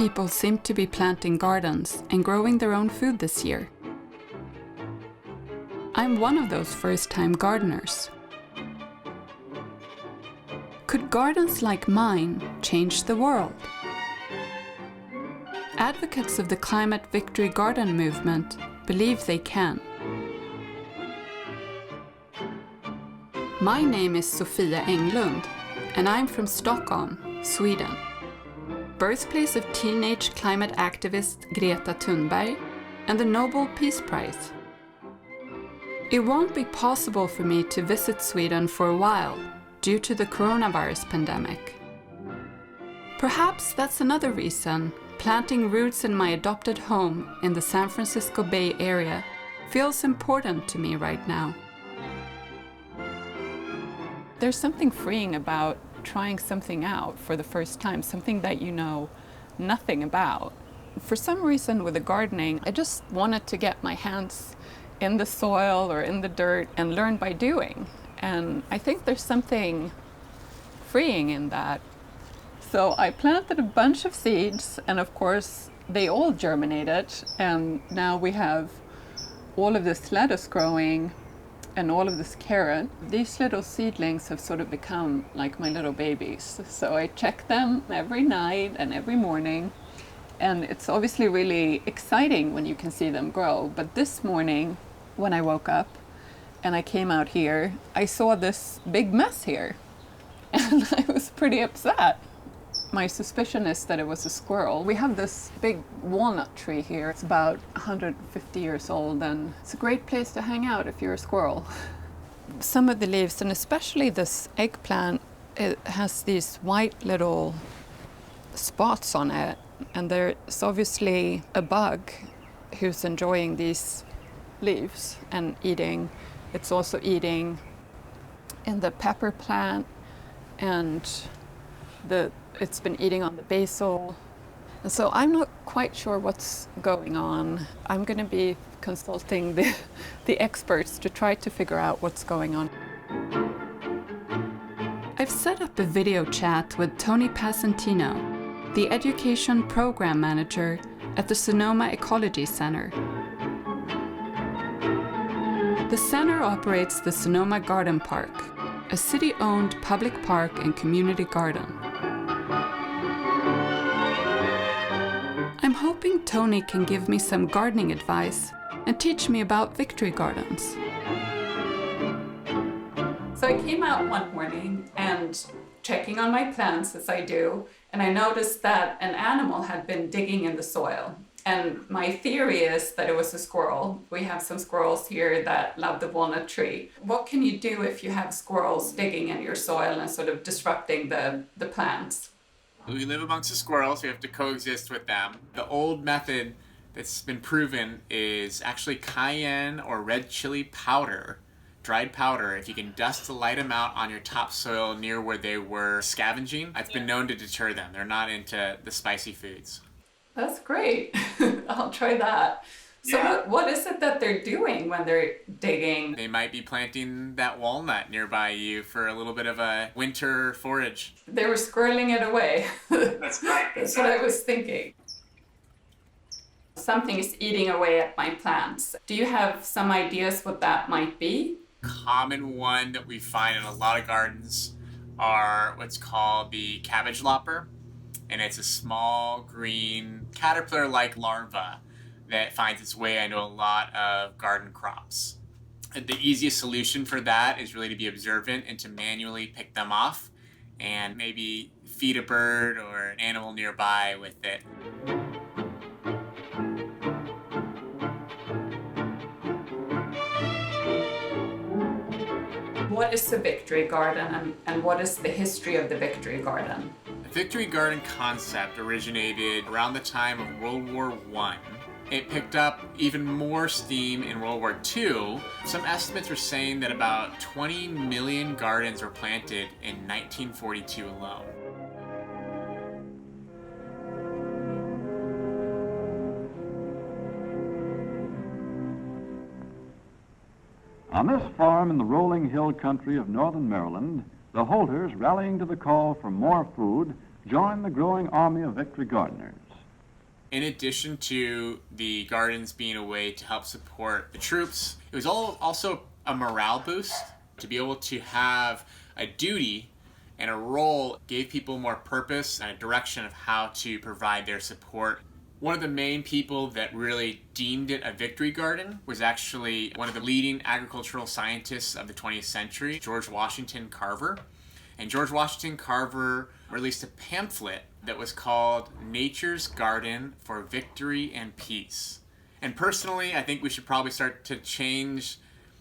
people seem to be planting gardens and growing their own food this year. I'm one of those first-time gardeners. Could gardens like mine change the world? Advocates of the Climate Victory Garden movement believe they can. My name is Sofia Englund, and I'm from Stockholm, Sweden, birthplace of teenage climate activist Greta Thunberg and the Nobel Peace Prize. It won't be possible for me to visit Sweden for a while due to the coronavirus pandemic. Perhaps that's another reason planting roots in my adopted home in the San Francisco Bay Area feels important to me right now. There's something freeing about trying something out for the first time, something that you know nothing about. For some reason with the gardening, I just wanted to get my hands in the soil or in the dirt and learn by doing. And I think there's something freeing in that. So I planted a bunch of seeds, and of course they all germinated, and now we have all of this lettuce growing and all of this carrot. These little seedlings have sort of become like my little babies. So I check them every night and every morning, and it's obviously really exciting when you can see them grow. But this morning when I woke up and I came out here, I saw this big mess here, and I was pretty upset. My suspicion is that it was a squirrel. We have this big walnut tree here. It's about 150 years old, and it's a great place to hang out if you're a squirrel. Some of the leaves, and especially this eggplant, it has these white little spots on it, and there's obviously a bug who's enjoying these leaves and eating. It's also eating in the pepper plant, and it's been eating on the basil. And so I'm not quite sure what's going on. I'm going to be consulting the experts to try to figure out what's going on. I've set up a video chat with Tony Pasentino, the Education Program Manager at the Sonoma Ecology Center. The center operates the Sonoma Garden Park, a city-owned public park and community garden. I'm hoping Tony can give me some gardening advice and teach me about victory gardens. So I came out one morning and checking on my plants, as I do, and I noticed that an animal had been digging in the soil. And my theory is that it was a squirrel. We have some squirrels here that love the walnut tree. What can you do if you have squirrels digging in your soil and sort of disrupting the plants? We live amongst the squirrels, we have to coexist with them. The old method that's been proven is actually cayenne or red chili powder, dried powder. If you can dust a light amount on your topsoil near where they were scavenging, it's been known to deter them. They're not into the spicy foods. That's great. I'll try that. So Yeah. what is it that they're doing when they're digging? They might be planting that walnut nearby you for a little bit of a winter forage. They were squirreling it away. That's right. That's what I was thinking. Something is eating away at my plants. Do you have some ideas what that might be? Common one that we find in a lot of gardens are what's called the cabbage lopper. And it's a small green caterpillar-like larva that finds its way into a lot of garden crops. And the easiest solution for that is really to be observant and to manually pick them off and maybe feed a bird or an animal nearby with it. What is the victory garden and what is the history of the victory garden? The victory garden concept originated around the time of World War I. It picked up even more steam in World War II. Some estimates are saying that about 20 million gardens were planted in 1942 alone. On this farm in the rolling hill country of northern Maryland, the Holters, rallying to the call for more food, joined the growing army of victory gardeners. In addition to the gardens being a way to help support the troops, it was also a morale boost. To be able to have a duty and a role gave people more purpose and a direction of how to provide their support. One of the main people that really deemed it a victory garden was actually one of the leading agricultural scientists of the 20th century, George Washington Carver. And George Washington Carver released a pamphlet that was called Nature's Garden for Victory and Peace. And personally, I think we should probably start to change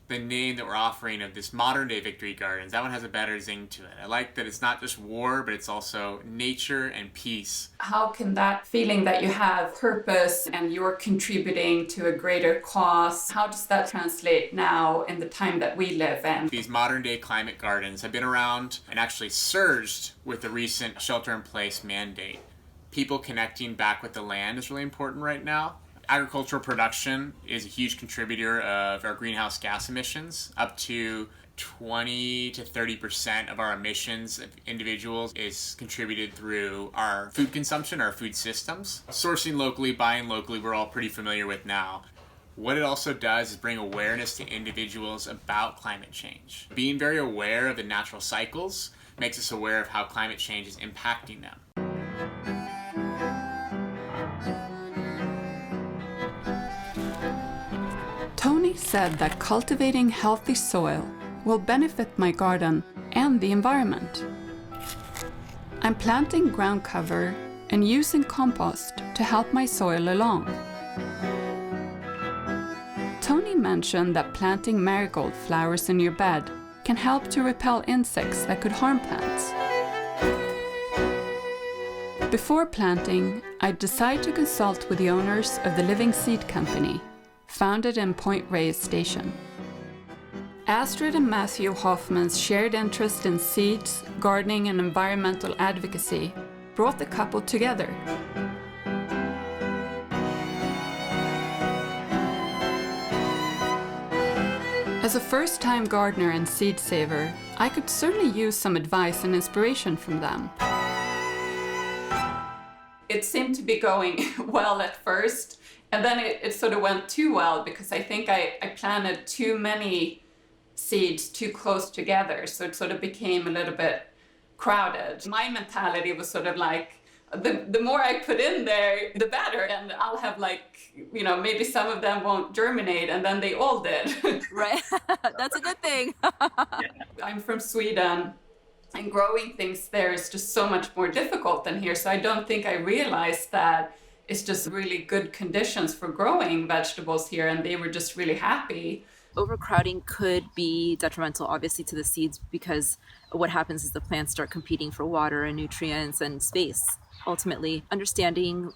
the name that we're offering of this modern day victory gardens. That one has a better zing to it. I like that it's not just war, but it's also nature and peace. How can that feeling that you have purpose and you're contributing to a greater cause, how does that translate now in the time that we live in? These modern day climate gardens have been around and actually surged with the recent shelter-in-place mandate. People connecting back with the land is really important right now. Agricultural production is a huge contributor of our greenhouse gas emissions. Up to 20 to 30% of our emissions of individuals is contributed through our food consumption, our food systems. Sourcing locally, buying locally, we're all pretty familiar with now. What it also does is bring awareness to individuals about climate change. Being very aware of the natural cycles makes us aware of how climate change is impacting them. Tony said that cultivating healthy soil will benefit my garden and the environment. I'm planting ground cover and using compost to help my soil along. Tony mentioned that planting marigold flowers in your bed can help to repel insects that could harm plants. Before planting, I decided to consult with the owners of the Living Seed Company, founded in Point Reyes Station. Astrid and Matthew Hoffman's shared interest in seeds, gardening, and environmental advocacy brought the couple together. As a first-time gardener and seed saver, I could certainly use some advice and inspiration from them. It seemed to be going well at first, and then it sort of went too well because I think I planted too many seeds too close together, so it sort of became a little bit crowded. My mentality was sort of like, the more I put in there, the better, and I'll have maybe some of them won't germinate, and then they all did. Right, that's a good thing. I'm from Sweden, and growing things there is just so much more difficult than here, so I don't think I realized that it's just really good conditions for growing vegetables here, and they were just really happy. Overcrowding could be detrimental, obviously, to the seeds because what happens is the plants start competing for water and nutrients and space. Ultimately, understanding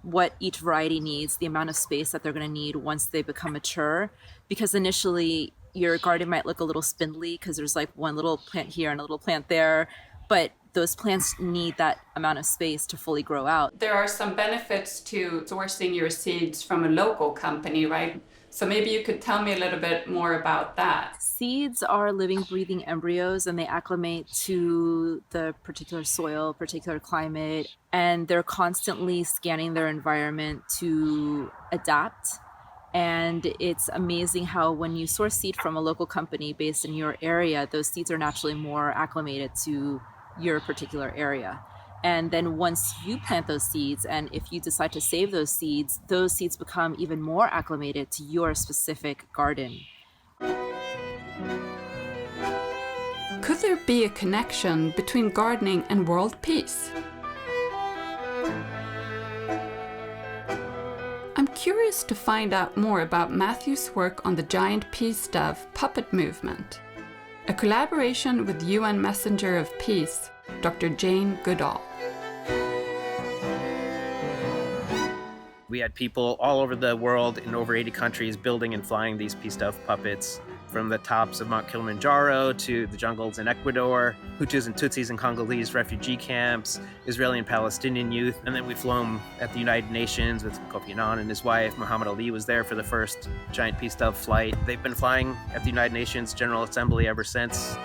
what each variety needs, the amount of space that they're going to need once they become mature, because initially your garden might look a little spindly because there's like one little plant here and a little plant there, but those plants need that amount of space to fully grow out. There are some benefits to sourcing your seeds from a local company, right? So maybe you could tell me a little bit more about that. Seeds are living, breathing embryos, and they acclimate to the particular soil, particular climate, and they're constantly scanning their environment to adapt. And it's amazing how when you source seed from a local company based in your area, those seeds are naturally more acclimated to your particular area. And then once you plant those seeds, and if you decide to save those seeds become even more acclimated to your specific garden. Could there be a connection between gardening and world peace? I'm curious to find out more about Matthew's work on the giant peace dove puppet movement, a collaboration with UN Messenger of Peace, Dr. Jane Goodall. We had people all over the world in over 80 countries building and flying these peace dove puppets, from the tops of Mount Kilimanjaro to the jungles in Ecuador, Hutus and Tutsis in Congolese refugee camps, Israeli and Palestinian youth, and then we flew them at the United Nations with Kofi Annan and his wife. Muhammad Ali was there for the first giant peace dove flight. They've been flying at the United Nations General Assembly ever since.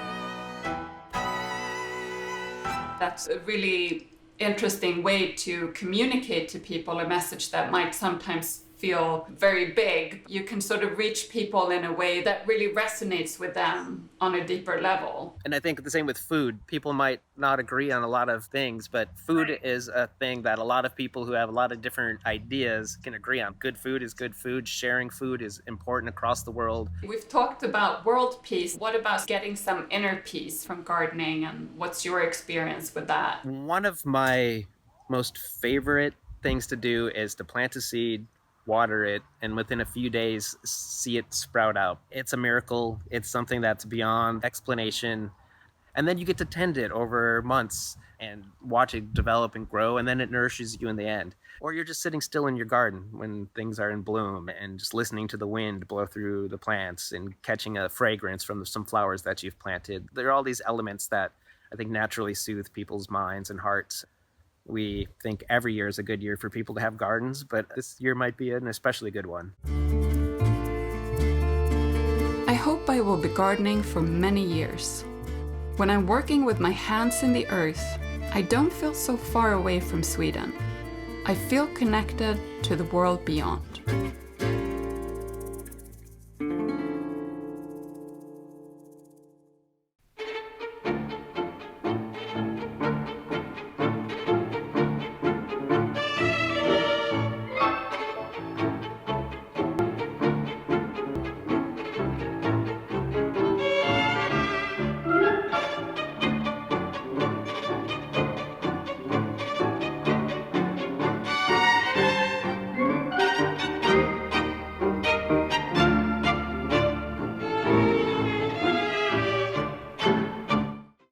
That's a really interesting way to communicate to people a message that might sometimes feel very big. You can sort of reach people in a way that really resonates with them on a deeper level. And I think the same with food. People might not agree on a lot of things, but food is a thing that a lot of people who have a lot of different ideas can agree on. Good food is good food. Sharing food is important across the world. We've talked about world peace. What about getting some inner peace from gardening, and what's your experience with that? One of my most favorite things to do is to plant a seed, water it, and within a few days see it sprout out. It's a miracle. It's something that's beyond explanation. And then you get to tend it over months and watch it develop and grow, and then it nourishes you in the end. Or you're just sitting still in your garden when things are in bloom and just listening to the wind blow through the plants and catching a fragrance from some flowers that you've planted. There are all these elements that I think naturally soothe people's minds and hearts. We think every year is a good year for people to have gardens, but this year might be an especially good one. I hope I will be gardening for many years. When I'm working with my hands in the earth, I don't feel so far away from Sweden. I feel connected to the world beyond.